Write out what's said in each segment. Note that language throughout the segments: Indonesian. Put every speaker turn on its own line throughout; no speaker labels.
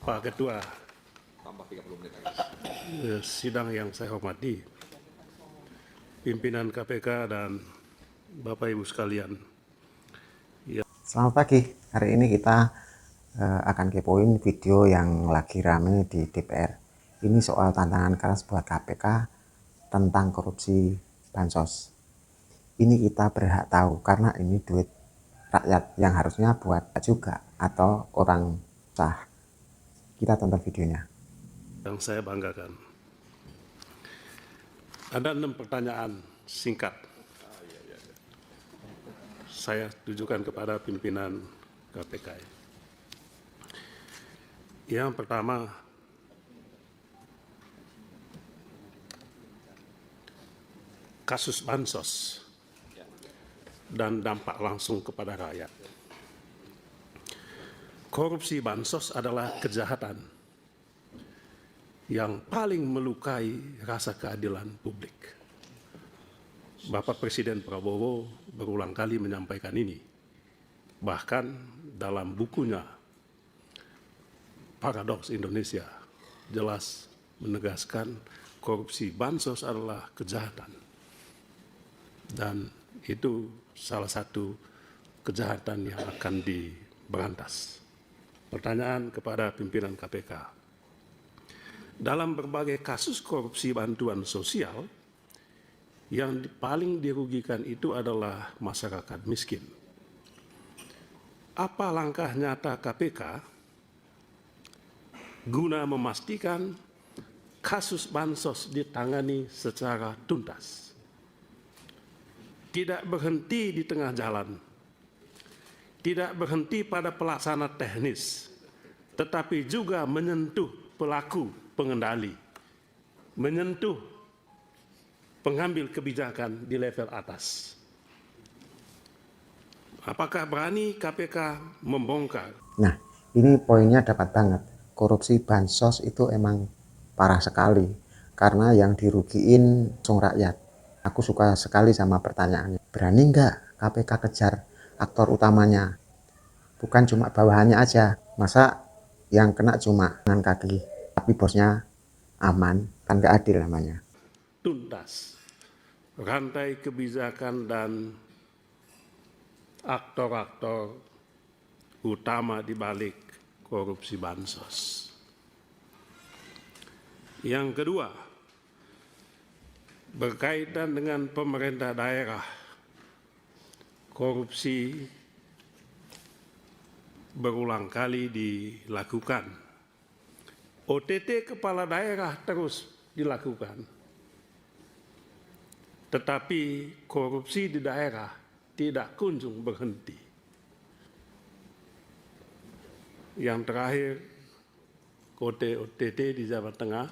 Pak Ketua,
Tambah 30 menit lagi.
sidang yang saya hormati, pimpinan KPK dan Bapak Ibu sekalian.
Selamat pagi, hari ini kita akan kepoin video yang lagi rame di DPR. Ini soal tantangan keras buat KPK tentang korupsi bansos. Ini kita berhak tahu karena ini duit rakyat yang harusnya buat juga atau orang sah. Kita tonton videonya.
Yang saya banggakan. Ada 6 pertanyaan singkat. Saya tujukan kepada pimpinan KPK. Yang pertama, kasus bansos dan dampak langsung kepada rakyat. Korupsi bansos adalah kejahatan yang paling melukai rasa keadilan publik. Bapak Presiden Prabowo berulang kali menyampaikan ini. Bahkan dalam bukunya Paradoks Indonesia jelas menegaskan korupsi bansos adalah kejahatan. Dan itu salah satu kejahatan yang akan diberantas. Pertanyaan kepada pimpinan KPK. Dalam berbagai kasus korupsi bantuan sosial, yang paling dirugikan itu adalah masyarakat miskin. Apa langkah nyata KPK guna memastikan kasus bansos ditangani secara tuntas? Tidak berhenti di tengah jalan, tidak berhenti pada pelaksana teknis, tetapi juga menyentuh pelaku pengendali, menyentuh pengambil kebijakan di level atas. Apakah berani KPK membongkar?
Nah, ini poinnya dapat banget. Korupsi bansos itu emang parah sekali karena yang dirugiin langsung rakyat. Aku suka sekali sama pertanyaannya. Berani nggak KPK kejar aktor utamanya? Bukan cuma bawahannya aja. Masa yang kena cuma tangan kaki, tapi bosnya aman? Kan nggak adil namanya.
Tuntas rantai kebijakan dan aktor-aktor utama di balik korupsi bansos. Yang kedua, berkaitan dengan pemerintah daerah, korupsi berulang kali dilakukan. OTT kepala daerah terus dilakukan. Tetapi korupsi di daerah tidak kunjung berhenti. Yang terakhir, kode OTT di Jawa Tengah,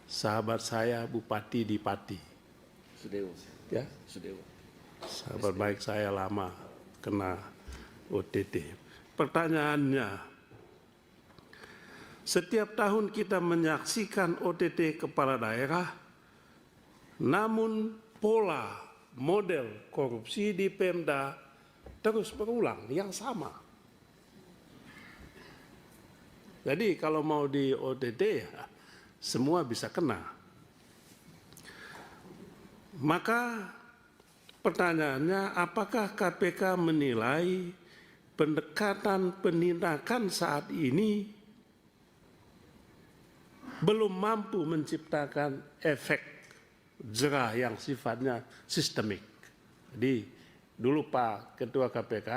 sahabat saya Bupati di Pati.
Sudewo.
Ya,
Sudewo.
sahabat baik saya lama kena OTT. Pertanyaannya, setiap tahun kita menyaksikan OTT kepala daerah, namun pola model korupsi di Pemda terus berulang yang sama. Jadi kalau mau di OTT ya semua bisa kena. Maka pertanyaannya, apakah KPK menilai pendekatan penindakan saat ini belum mampu menciptakan efek jerah yang sifatnya sistemik? Jadi dulu Pak Ketua KPK,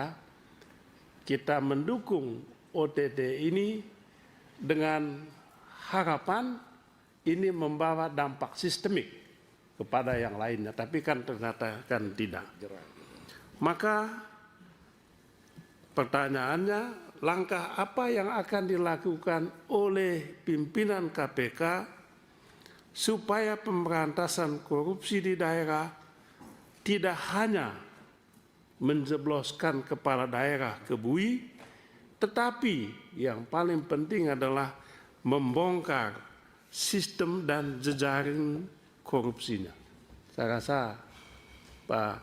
kita mendukung OTT ini dengan harapan ini membawa dampak sistemik kepada yang lainnya, tapi kan ternyata kan tidak. Maka pertanyaannya, langkah apa yang akan dilakukan oleh pimpinan KPK supaya pemberantasan korupsi di daerah tidak hanya menjebloskan kepala daerah ke bui, tetapi yang paling penting adalah membongkar sistem dan jejaring korupsinya. Saya rasa Pak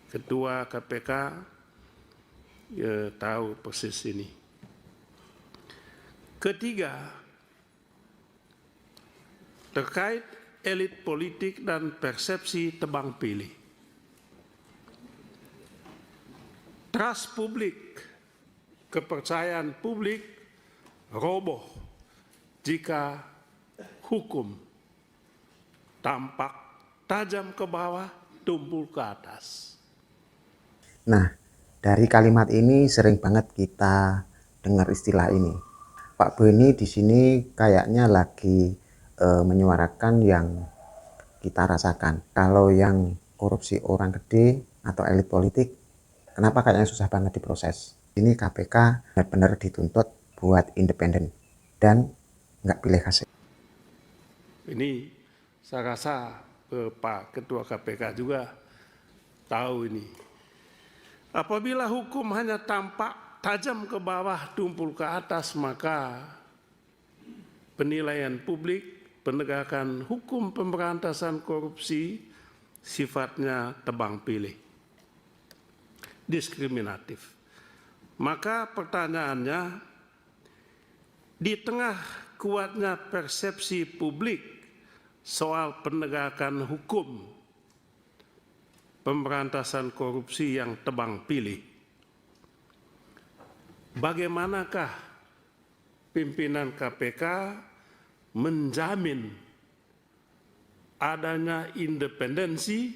Ketua KPK tahu persis ini. Ketiga, terkait elit politik dan persepsi tebang pilih. Trust publik, kepercayaan publik roboh jika hukum tampak tajam ke bawah, tumpul ke atas.
Nah, dari kalimat ini sering banget kita dengar istilah ini. Pak Beni di sini kayaknya lagi menyuarakan yang kita rasakan. Kalau yang korupsi orang gede atau elit politik, kenapa kayaknya susah banget diproses? Ini KPK benar-benar dituntut buat independen dan nggak pilih kasih.
Ini saya rasa Pak Ketua KPK juga tahu ini. Apabila hukum hanya tampak tajam ke bawah, tumpul ke atas, maka penilaian publik, penegakan hukum pemberantasan korupsi sifatnya tebang pilih, diskriminatif. Maka pertanyaannya, di tengah kuatnya persepsi publik soal penegakan hukum pemberantasan korupsi yang tebang pilih, bagaimanakah pimpinan KPK menjamin adanya independensi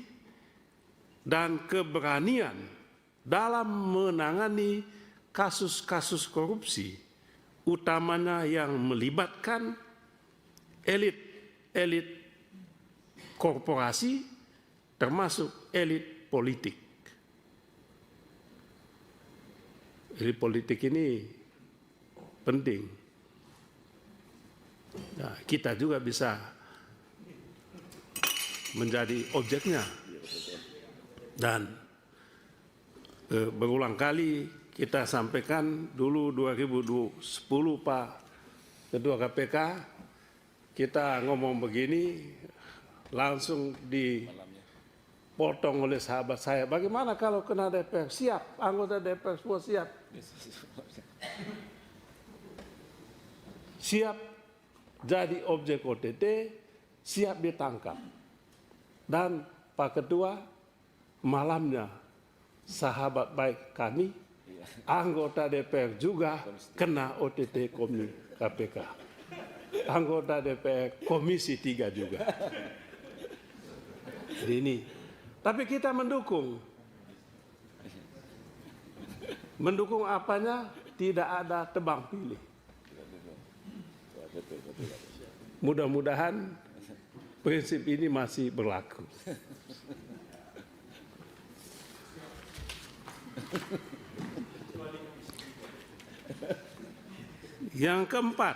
dan keberanian dalam menangani kasus-kasus korupsi, utamanya yang melibatkan elit korporasi termasuk elit politik. Elit politik ini penting. Nah, kita juga bisa menjadi objeknya. Dan berulang kali kita sampaikan dulu 2010 Pak Ketua KPK, kita ngomong begini, langsung dipotong oleh sahabat saya. Bagaimana kalau kena DPR? Siap, anggota DPR semua siap. Siap jadi objek OTT, siap ditangkap. Dan Pak Ketua, malamnya sahabat baik kami, anggota DPR juga kena OTT KPK. Anggota DPR Komisi 3 juga. Jadi ini. Tapi kita mendukung. Mendukung apanya? Tidak ada tebang pilih. Mudah-mudahan prinsip ini masih berlaku. Yang keempat,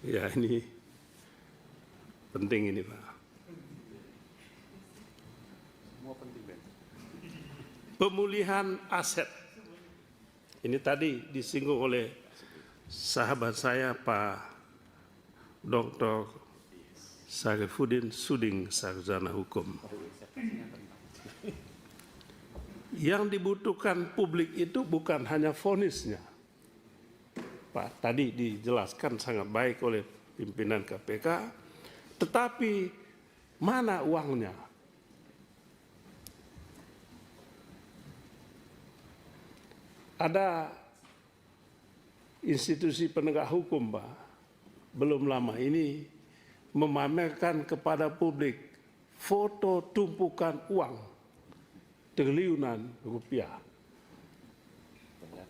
ya ini penting ini Pak. Pemulihan aset. Ini tadi disinggung oleh sahabat saya Pak Dr. Syarifudin Suding, sarjana hukum. Yang dibutuhkan publik itu bukan hanya vonisnya. Pak, tadi dijelaskan sangat baik oleh pimpinan KPK, tetapi mana uangnya? Ada institusi penegak hukum, Pak, belum lama ini memamerkan kepada publik foto tumpukan uang triliunan rupiah.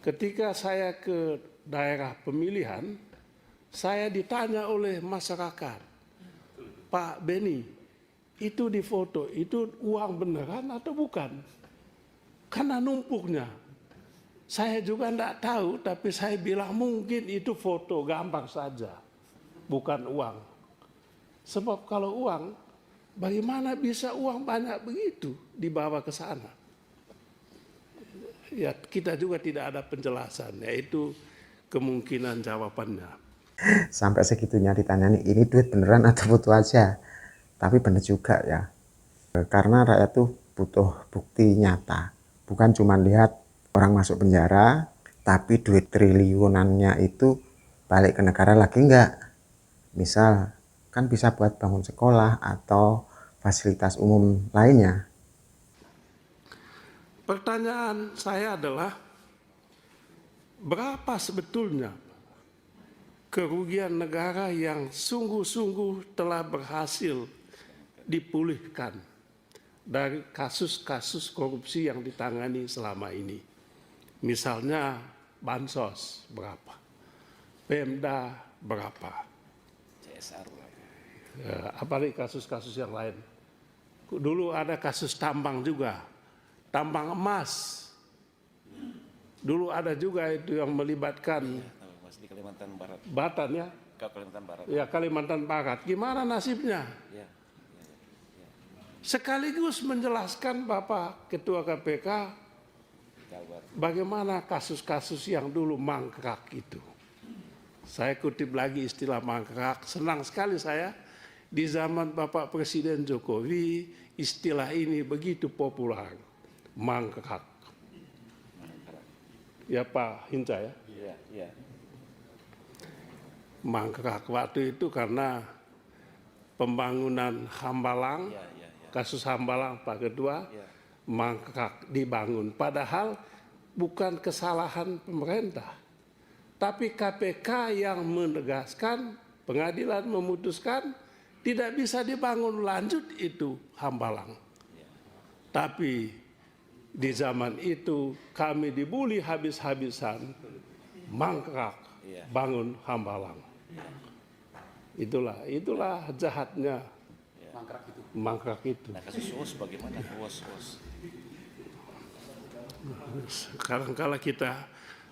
Ketika saya ke daerah pemilihan, saya ditanya oleh masyarakat, Pak Beni, itu di foto, itu uang beneran atau bukan? Karena numpuknya. Saya juga tidak tahu, tapi saya bilang mungkin itu foto gambar saja, bukan uang. Sebab kalau uang, bagaimana bisa uang banyak begitu dibawa ke sana? Ya, kita juga tidak ada penjelasan, yaitu kemungkinan jawabannya.
Sampai segitunya ditanya nih, ini duit beneran atau foto aja? Tapi bener juga ya, karena rakyat tuh butuh bukti nyata, bukan cuma lihat orang masuk penjara, tapi duit triliunannya itu balik ke negara lagi enggak? Misal kan bisa buat bangun sekolah atau fasilitas umum lainnya.
Pertanyaan saya adalah, berapa sebetulnya kerugian negara yang sungguh-sungguh telah berhasil dipulihkan dari kasus-kasus korupsi yang ditangani selama ini? Misalnya bansos berapa, Pemda berapa,
CSR.
apalagi kasus-kasus yang lain. Dulu ada kasus tambang juga, tambang emas. Dulu ada juga itu yang melibatkan
Mas di Kalimantan Barat.
Batan ya,
Kalimantan Barat.
ya Kalimantan Barat. Gimana nasibnya?
Ya.
Sekaligus menjelaskan Bapak Ketua KPK
Jabar.
bagaimana kasus-kasus yang dulu mangkrak itu. Saya kutip lagi istilah mangkrak. Senang sekali saya di zaman Bapak Presiden Jokowi istilah ini begitu populer. Mangkrak. Ya Pak Hinca ya.
Iya.
Mangkrak waktu itu karena pembangunan Hambalang,
Iya.
kasus Hambalang Pak Ketua, mangkrak dibangun. Padahal bukan kesalahan pemerintah, tapi KPK yang menegaskan, pengadilan memutuskan tidak bisa dibangun lanjut itu Hambalang. Tapi di zaman itu kami dibully habis-habisan, mangkrak bangun Hambalang. Itulah jahatnya mangkrak itu.
Nah, kasus UOS bagaimana? UOS.
Sekarang kalau kita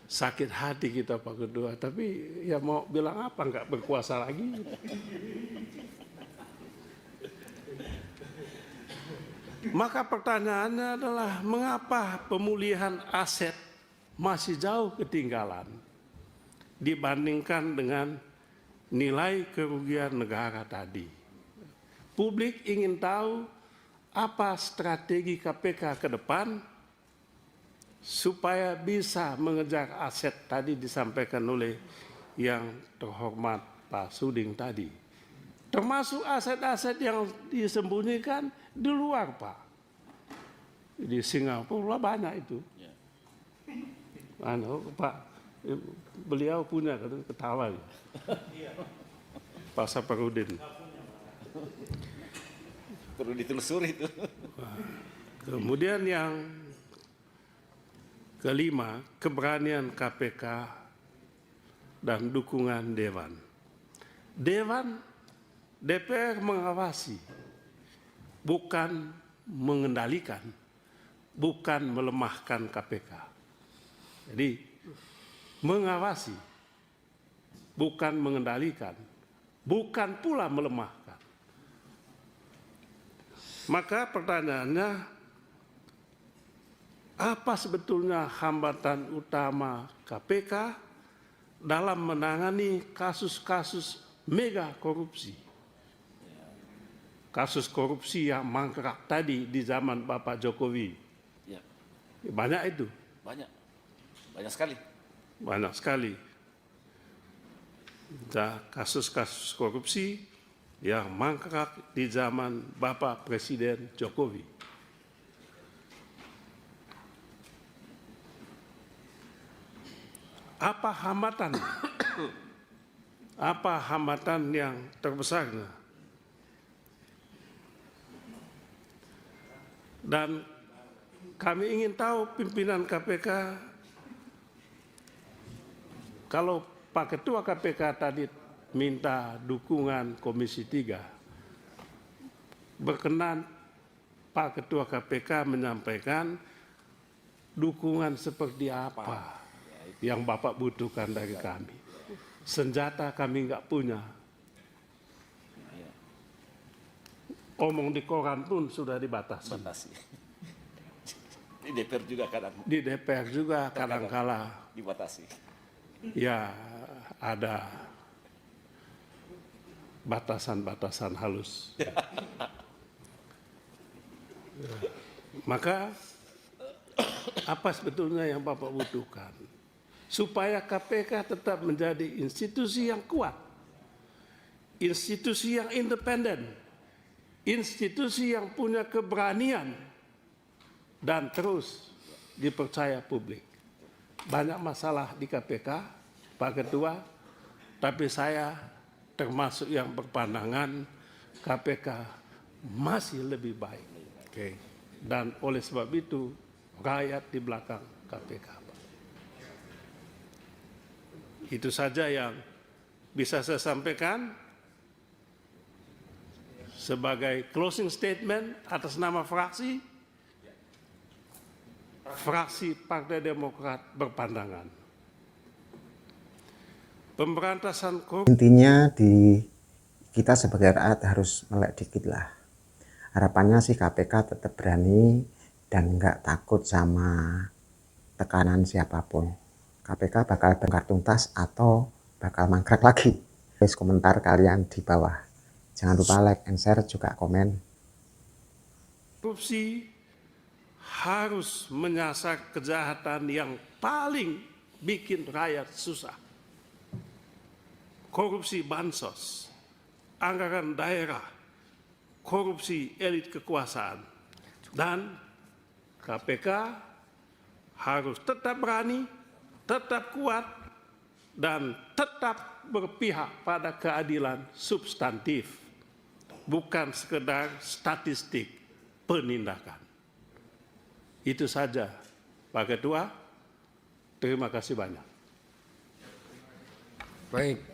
sakit hati kita Pak Ketua, tapi ya mau bilang apa, nggak berkuasa lagi. Maka pertanyaannya adalah mengapa pemulihan aset masih jauh ketinggalan dibandingkan dengan nilai kerugian negara tadi. Publik ingin tahu apa strategi KPK ke depan supaya bisa mengejar aset tadi disampaikan oleh yang terhormat Pak Suding tadi. Termasuk aset-aset yang disembunyikan di luar Pak. Di Singapura banyak itu. Pak, beliau punya, ketawa ya. Pak Saparudin.
Perlu ditelusuri itu.
Kemudian yang kelima, keberanian KPK dan dukungan Dewan. DPR mengawasi, bukan mengendalikan, bukan melemahkan KPK. Jadi mengawasi, bukan mengendalikan, bukan pula melemahkan. Maka pertanyaannya, apa sebetulnya hambatan utama KPK dalam menangani kasus-kasus mega korupsi? Kasus korupsi yang mangkrak tadi di zaman Bapak Jokowi.
Ya.
Banyak itu.
Banyak sekali.
Banyak sekali. Kasus-kasus korupsi yang mangkrak di zaman Bapak Presiden Jokowi. Apa hambatan? Apa hambatan yang terbesarnya? Dan kami ingin tahu pimpinan KPK, kalau Pak Ketua KPK tadi minta dukungan Komisi 3, berkenan Pak Ketua KPK menyampaikan dukungan seperti apa yang Bapak butuhkan dari kami. Senjata kami nggak punya. Omong di koran pun sudah dibatasi.
Di DPR juga kadang.
Di DPR juga kadang-kala
Dibatasi.
ya ada batasan-batasan halus. Maka apa sebetulnya yang Bapak butuhkan? supaya KPK tetap menjadi institusi yang kuat, institusi yang independen, institusi yang punya keberanian, dan terus dipercaya publik. Banyak masalah di KPK, Pak Ketua, tapi saya termasuk yang berpandangan KPK masih lebih baik. Dan oleh sebab itu, rakyat di belakang KPK. Itu saja yang bisa saya sampaikan sebagai closing statement atas nama fraksi Partai Demokrat berpandangan pemberantasan korupsi.
Intinya kita sebagai rakyat harus melek dikit lah. Harapannya sih KPK tetap berani dan nggak takut sama tekanan siapapun. KPK bakal bongkar tuntas atau bakal mangkrak lagi. Please komentar kalian di bawah. Jangan lupa like and share, juga komen.
Korupsi harus menyasar kejahatan yang paling bikin rakyat susah. Korupsi bansos, anggaran daerah, korupsi elit kekuasaan. Dan KPK harus tetap berani, tetap kuat, dan tetap berpihak pada keadilan substantif, bukan sekedar statistik penindakan. Itu saja, Pak Ketua. Terima kasih banyak.
Baik.